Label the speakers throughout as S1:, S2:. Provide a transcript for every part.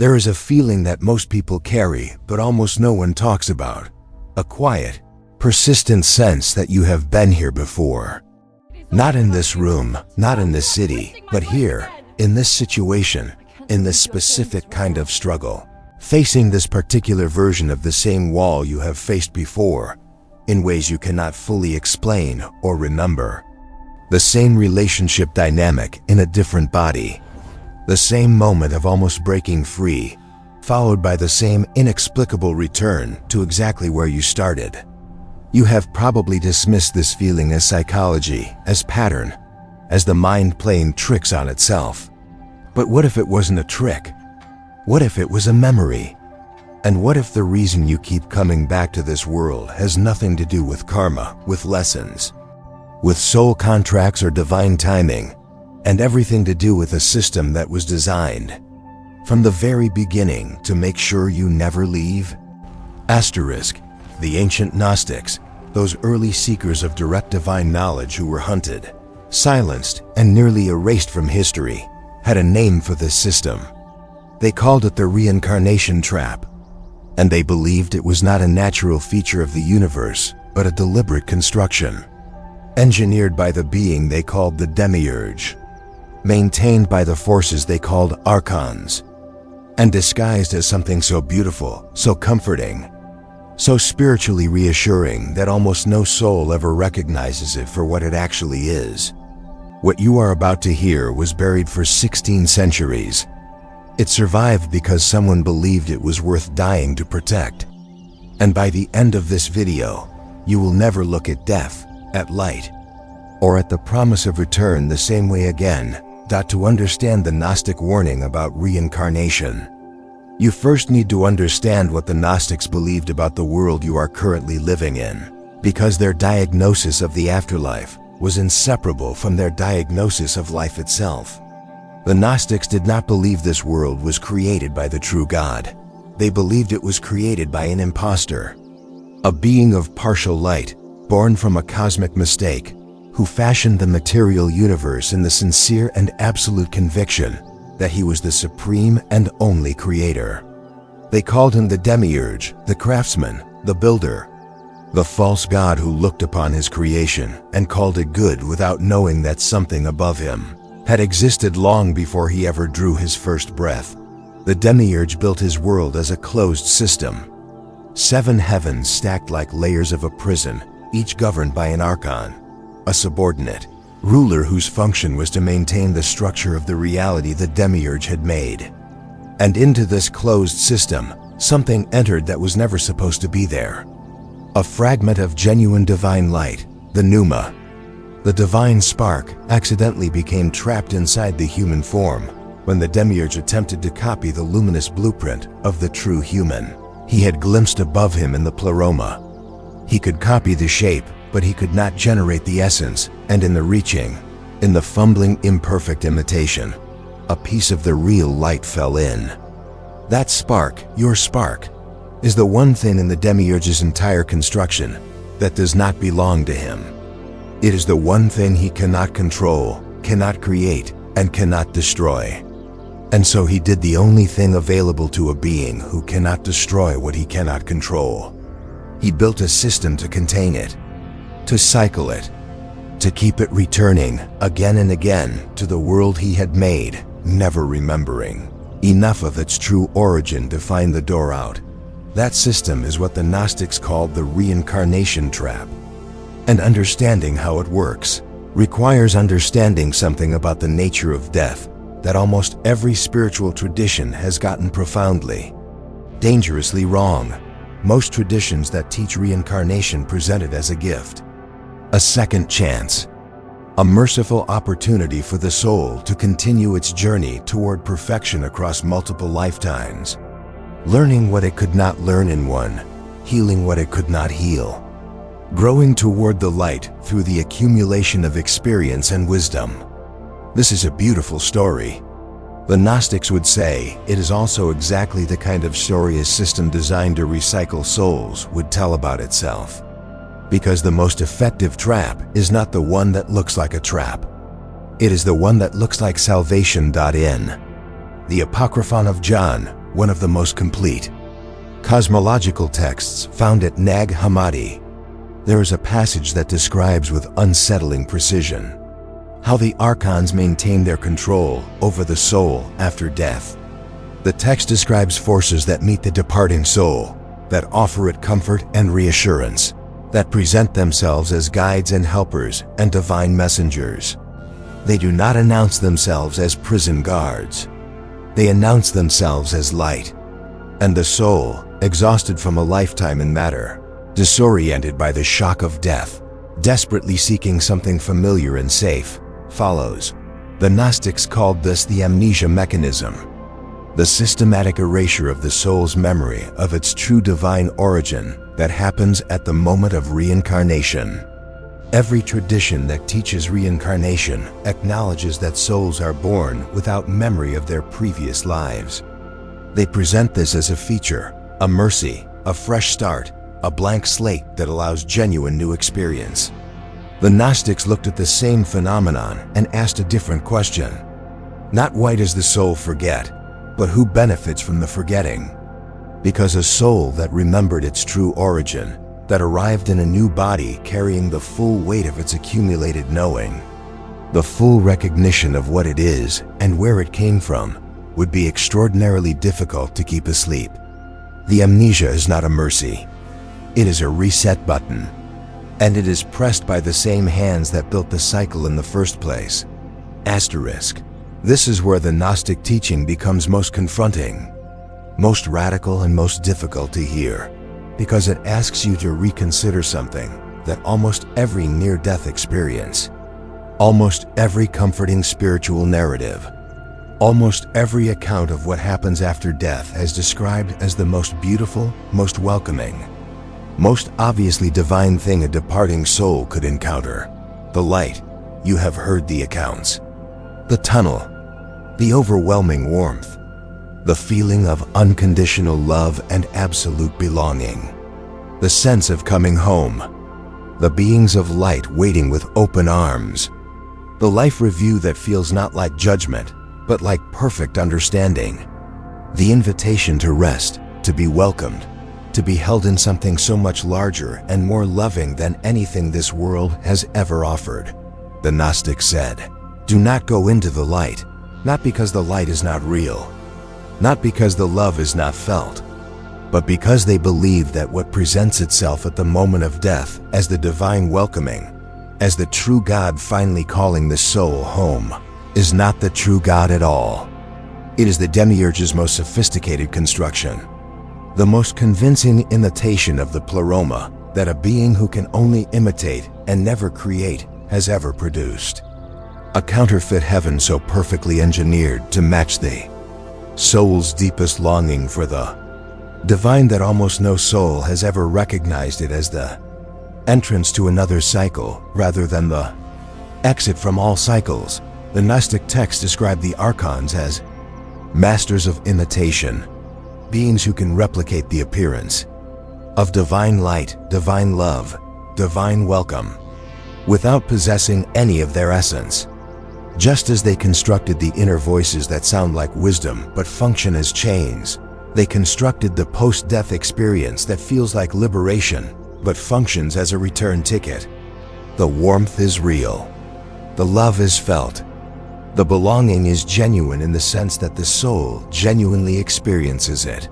S1: There is a feeling that most people carry, but almost no one talks about. A quiet, persistent sense that you have been here before. Not in this room, not in this city, but here, in this situation, in this specific kind of struggle. Facing this particular version of the same wall you have faced before, in ways you cannot fully explain or remember. The same relationship dynamic in a different body. The same moment of almost breaking free, followed by the same inexplicable return to exactly where you started. You have probably dismissed this feeling as psychology, as pattern, as the mind playing tricks on itself. But what if it wasn't a trick? What if it was a memory? And what if the reason you keep coming back to this world has nothing to do with karma, with lessons, with soul contracts or divine timing, and everything to do with a system that was designed from the very beginning to make sure you never leave? Asterisk, the ancient Gnostics, those early seekers of direct divine knowledge who were hunted, silenced, and nearly erased from history, had a name for this system. They called it the reincarnation trap, and they believed it was not a natural feature of the universe, but a deliberate construction, engineered by the being they called the Demiurge, maintained by the forces they called Archons, and disguised as something so beautiful, so comforting, so spiritually reassuring that almost no soul ever recognizes it for what it actually is. What you are about to hear was buried for 16 centuries. It survived because someone believed it was worth dying to protect. And by the end of this video, you will never look at death, at light, or at the promise of return the same way again. To understand the Gnostic warning about reincarnation, you first need to understand what the Gnostics believed about the world you are currently living in, because their diagnosis of the afterlife was inseparable from their diagnosis of life itself. The Gnostics did not believe this world was created by the true God. They believed it was created by an impostor, a being of partial light, born from a cosmic mistake, who fashioned the material universe in the sincere and absolute conviction that he was the supreme and only creator. They called him the Demiurge, the craftsman, the builder, the false god who looked upon his creation and called it good without knowing that something above him had existed long before he ever drew his first breath. The Demiurge built his world as a closed system. 7 heavens stacked like layers of a prison, each governed by an Archon, a subordinate ruler whose function was to maintain the structure of the reality the Demiurge had made. And into this closed system, something entered that was never supposed to be there. A fragment of genuine divine light, the pneuma. The divine spark accidentally became trapped inside the human form when the Demiurge attempted to copy the luminous blueprint of the true human he had glimpsed above him in the pleroma. He could copy the shape, but he could not generate the essence, and in the reaching, in the fumbling imperfect imitation, a piece of the real light fell in. That spark, your spark, is the one thing in the Demiurge's entire construction that does not belong to him. It is the one thing he cannot control, cannot create, and cannot destroy. And so he did the only thing available to a being who cannot destroy what he cannot control. He built a system to contain it, to cycle it, to keep it returning again and again to the world he had made, never remembering enough of its true origin to find the door out. That system is what the Gnostics called the reincarnation trap. And understanding how it works requires understanding something about the nature of death that almost every spiritual tradition has gotten profoundly, dangerously wrong. Most traditions that teach reincarnation present it as a gift, a second chance, a merciful opportunity for the soul to continue its journey toward perfection across multiple lifetimes, learning what it could not learn in one, healing what it could not heal, growing toward the light through the accumulation of experience and wisdom. This is a beautiful story. The Gnostics would say it is also exactly the kind of story a system designed to recycle souls would tell about itself. Because the most effective trap is not the one that looks like a trap. It is the one that looks like salvation. In the Apocryphon of John, one of the most complete cosmological texts found at Nag Hammadi. There is a passage that describes with unsettling precision how the Archons maintain their control over the soul after death. The text describes forces that meet the departing soul, that offer it comfort and reassurance, that present themselves as guides and helpers and divine messengers. They do not announce themselves as prison guards. They announce themselves as light. And the soul, exhausted from a lifetime in matter, disoriented by the shock of death, desperately seeking something familiar and safe, follows. The Gnostics called this the Amnesia Mechanism, the systematic erasure of the soul's memory of its true divine origin that happens at the moment of reincarnation. Every tradition that teaches reincarnation acknowledges that souls are born without memory of their previous lives. They present this as a feature, a mercy, a fresh start, a blank slate that allows genuine new experience. The Gnostics looked at the same phenomenon and asked a different question. Not why does the soul forget, but who benefits from the forgetting? Because a soul that remembered its true origin, that arrived in a new body carrying the full weight of its accumulated knowing, the full recognition of what it is and where it came from, would be extraordinarily difficult to keep asleep. The amnesia is not a mercy. It is a reset button, and it is pressed by the same hands that built the cycle in the first place. Asterisk. This is where the Gnostic teaching becomes most confronting, most radical and most difficult to hear, because it asks you to reconsider something that almost every near-death experience, almost every comforting spiritual narrative, almost every account of what happens after death has described as the most beautiful, most welcoming, most obviously divine thing a departing soul could encounter. The light, you have heard the accounts. The tunnel, the overwhelming warmth, the feeling of unconditional love and absolute belonging, the sense of coming home, the beings of light waiting with open arms, the life review that feels not like judgment, but like perfect understanding, the invitation to rest, to be welcomed, to be held in something so much larger and more loving than anything this world has ever offered. The Gnostic said, do not go into the light, not because the light is not real, not because the love is not felt, but because they believe that what presents itself at the moment of death as the divine welcoming, as the true God finally calling the soul home, is not the true God at all. It is the Demiurge's most sophisticated construction, the most convincing imitation of the pleroma that a being who can only imitate and never create has ever produced. A counterfeit heaven so perfectly engineered to match the soul's deepest longing for the divine that almost no soul has ever recognized it as the entrance to another cycle rather than the exit from all cycles. The Gnostic texts describe the Archons as masters of imitation, beings who can replicate the appearance of divine light, divine love, divine welcome, without possessing any of their essence. Just as they constructed the inner voices that sound like wisdom but function as chains, they constructed the post-death experience that feels like liberation but functions as a return ticket. The warmth is real. The love is felt. The belonging is genuine in the sense that the soul genuinely experiences it.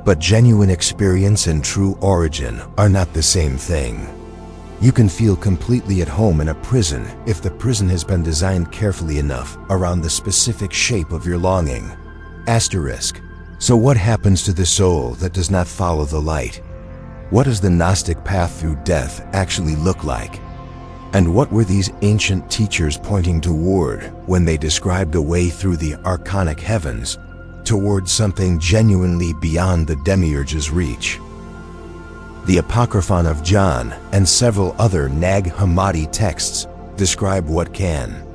S1: But genuine experience and true origin are not the same thing. You can feel completely at home in a prison if the prison has been designed carefully enough around the specific shape of your longing. Asterisk. So what happens to the soul that does not follow the light? What does the Gnostic path through death actually look like? And what were these ancient teachers pointing toward when they described a way through the archonic heavens towards something genuinely beyond the Demiurge's reach? The Apocryphon of John and several other Nag Hammadi texts describe what can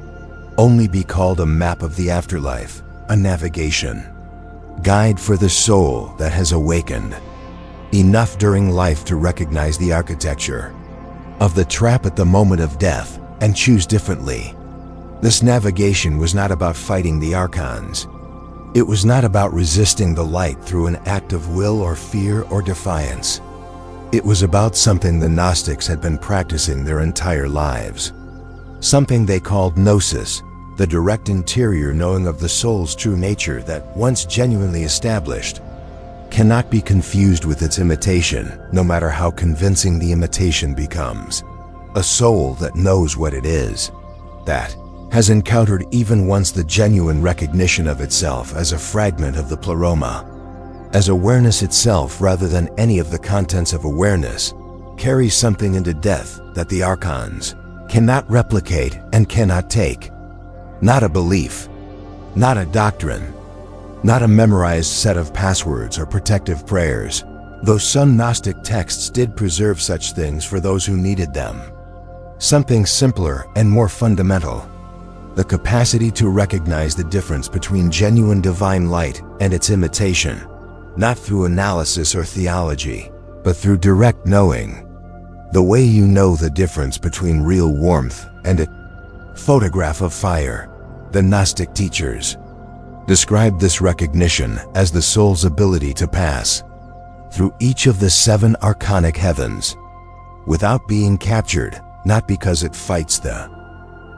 S1: only be called a map of the afterlife, a navigation guide for the soul that has awakened enough during life to recognize the architecture of the trap at the moment of death and choose differently. This navigation was not about fighting the Archons. It was not about resisting the light through an act of will or fear or defiance. It was about something the Gnostics had been practicing their entire lives. Something they called gnosis, the direct interior knowing of the soul's true nature that, once genuinely established, cannot be confused with its imitation, no matter how convincing the imitation becomes. A soul that knows what it is, that has encountered even once the genuine recognition of itself as a fragment of the pleroma, as awareness itself rather than any of the contents of awareness, carries something into death that the Archons cannot replicate and cannot take. Not a belief, not a doctrine, not a memorized set of passwords or protective prayers, though some Gnostic texts did preserve such things for those who needed them. Something simpler and more fundamental. The capacity to recognize the difference between genuine divine light and its imitation, not through analysis or theology, but through direct knowing. The way you know the difference between real warmth and a photograph of fire. The Gnostic teachers described this recognition as the soul's ability to pass through each of the 7 archonic heavens without being captured, not because it fights the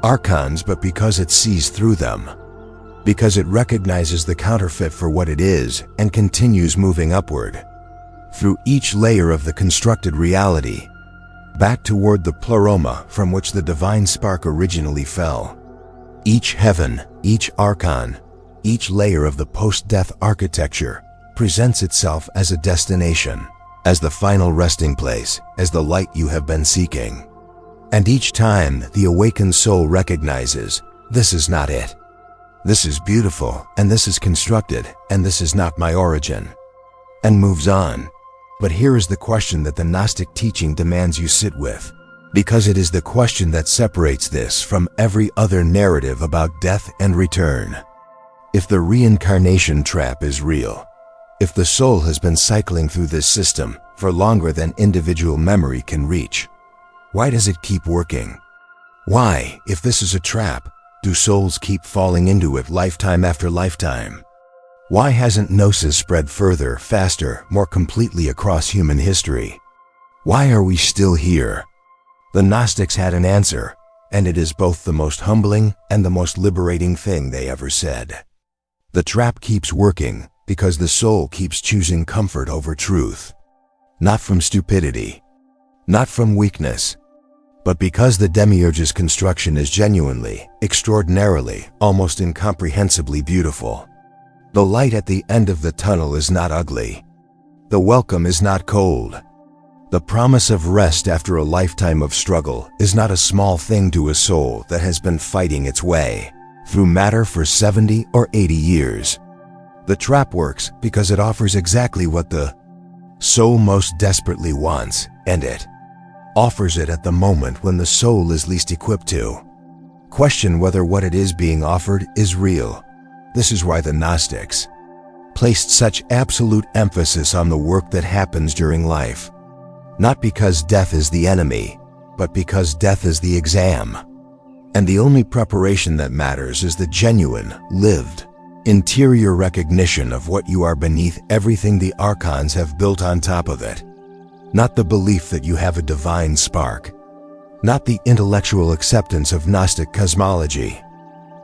S1: Archons, but because it sees through them, because it recognizes the counterfeit for what it is and continues moving upward through each layer of the constructed reality, back toward the pleroma from which the divine spark originally fell. Each heaven, each archon, each layer of the post-death architecture presents itself as a destination, as the final resting place, as the light you have been seeking. And each time the awakened soul recognizes, this is not it. This is beautiful, and this is constructed, and this is not my origin, and moves on. But here is the question that the Gnostic teaching demands you sit with, because it is the question that separates this from every other narrative about death and return. If the reincarnation trap is real, if the soul has been cycling through this system for longer than individual memory can reach, why does it keep working? Why, if this is a trap, do souls keep falling into it lifetime after lifetime? Why hasn't gnosis spread further, faster, more completely across human history? Why are we still here? The Gnostics had an answer, and it is both the most humbling and the most liberating thing they ever said. The trap keeps working because the soul keeps choosing comfort over truth. Not from stupidity, not from weakness, but because the Demiurge's construction is genuinely, extraordinarily, almost incomprehensibly beautiful. The light at the end of the tunnel is not ugly. The welcome is not cold. The promise of rest after a lifetime of struggle is not a small thing to a soul that has been fighting its way through matter for 70 or 80 years. The trap works because it offers exactly what the soul most desperately wants, and it offers it at the moment when the soul is least equipped to question whether what it is being offered is real. This is why the Gnostics placed such absolute emphasis on the work that happens during life. Not because death is the enemy, but because death is the exam. And the only preparation that matters is the genuine, lived, interior recognition of what you are beneath everything the Archons have built on top of it. Not the belief that you have a divine spark. Not the intellectual acceptance of Gnostic cosmology.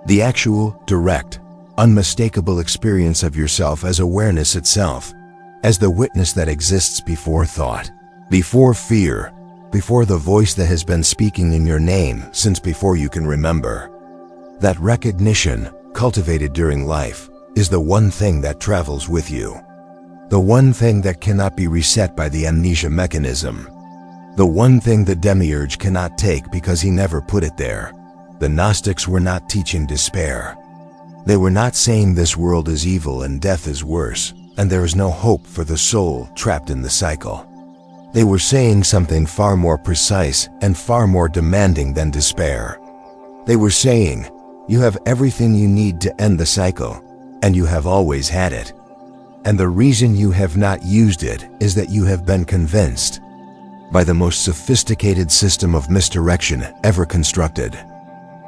S1: The actual, direct, unmistakable experience of yourself as awareness itself, as the witness that exists before thought, before fear, before the voice that has been speaking in your name since before you can remember. That recognition, cultivated during life, is the one thing that travels with you. The one thing that cannot be reset by the Amnesia Mechanism. The one thing the Demiurge cannot take because he never put it there. The Gnostics were not teaching despair. They were not saying this world is evil and death is worse, and there is no hope for the soul trapped in the cycle. They were saying something far more precise and far more demanding than despair. They were saying, you have everything you need to end the cycle, and you have always had it. And the reason you have not used it is that you have been convinced by the most sophisticated system of misdirection ever constructed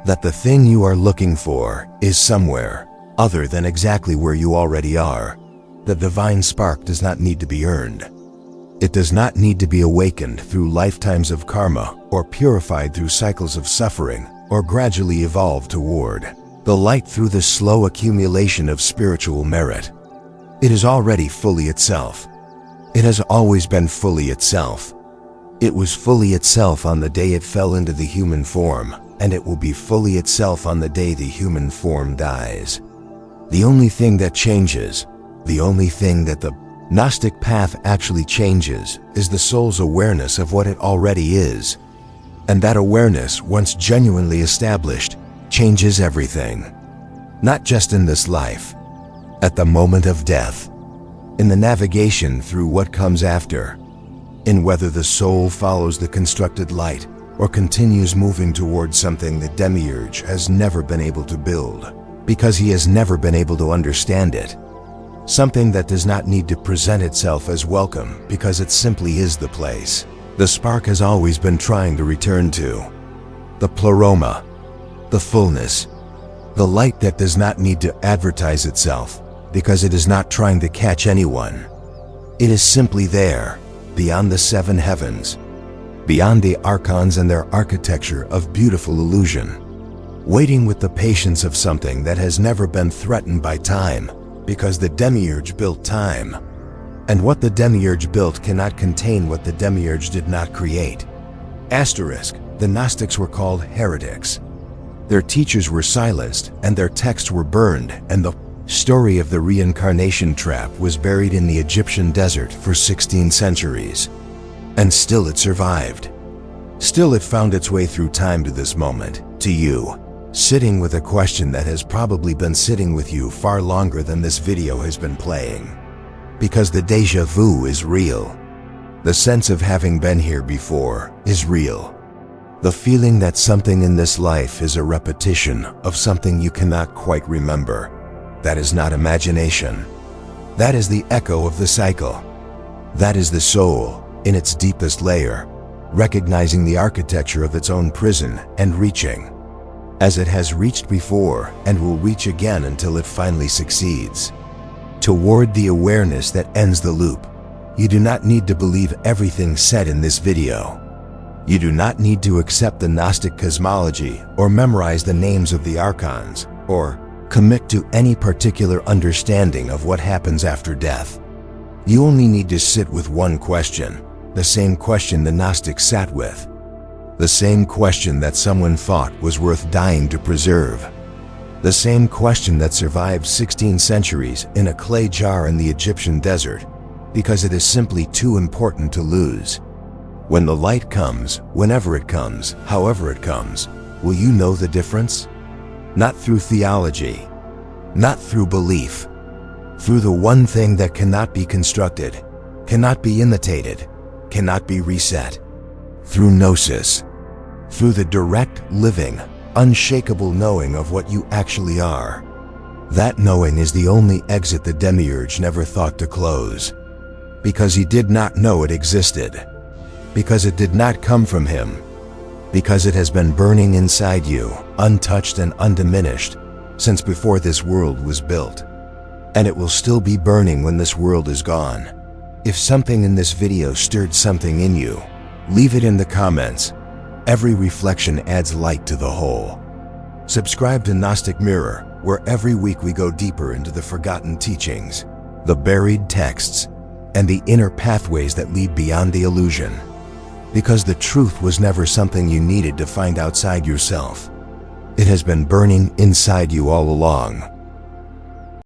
S1: that the thing you are looking for is somewhere other than exactly where you already are. The divine spark does not need to be earned. It does not need to be awakened through lifetimes of karma or purified through cycles of suffering or gradually evolved toward the light through the slow accumulation of spiritual merit. It is already fully itself. It has always been fully itself. It was fully itself on the day it fell into the human form, and it will be fully itself on the day the human form dies. The only thing that changes, the only thing that the Gnostic path actually changes, is the soul's awareness of what it already is. And that awareness, once genuinely established, changes everything. Not just in this life, at the moment of death, in the navigation through what comes after, in whether the soul follows the constructed light or continues moving towards something the Demiurge has never been able to build, because he has never been able to understand it. Something that does not need to present itself as welcome because it simply is the place the spark has always been trying to return to. The pleroma, the fullness, the light that does not need to advertise itself because it is not trying to catch anyone. It is simply there, beyond the seven heavens, beyond the Archons and their architecture of beautiful illusion, waiting with the patience of something that has never been threatened by time, because the Demiurge built time. And what the Demiurge built cannot contain what the Demiurge did not create. Asterisk, the Gnostics were called heretics. Their teachers were silenced, and their texts were burned, and the story of the reincarnation trap was buried in the Egyptian desert for 16 centuries. And still it survived. Still it found its way through time to this moment, to you, sitting with a question that has probably been sitting with you far longer than this video has been playing. Because the déjà vu is real. The sense of having been here before is real. The feeling that something in this life is a repetition of something you cannot quite remember. That is not imagination. That is the echo of the cycle. That is the soul, in its deepest layer, recognizing the architecture of its own prison and reaching, as it has reached before and will reach again until it finally succeeds, toward the awareness that ends the loop. You do not need to believe everything said in this video. You do not need to accept the Gnostic cosmology or memorize the names of the Archons or commit to any particular understanding of what happens after death. You only need to sit with one question, the same question the Gnostics sat with, the same question that someone thought was worth dying to preserve, the same question that survived 16 centuries in a clay jar in the Egyptian desert because it is simply too important to lose. When the light comes, whenever it comes, however it comes, will you know the difference? Not through theology, not through belief, through the one thing that cannot be constructed, cannot be imitated, cannot be reset, through gnosis, through the direct, living, unshakable knowing of what you actually are. That knowing is the only exit the Demiurge never thought to close, because he did not know it existed, because it did not come from him, because it has been burning inside you, untouched and undiminished, since before this world was built. And it will still be burning when this world is gone. If something in this video stirred something in you, leave it in the comments. Every reflection adds light to the whole. Subscribe to Gnostic Mirror, where every week we go deeper into the forgotten teachings, the buried texts, and the inner pathways that lead beyond the illusion. Because the truth was never something you needed to find outside yourself. It has been burning inside you all along.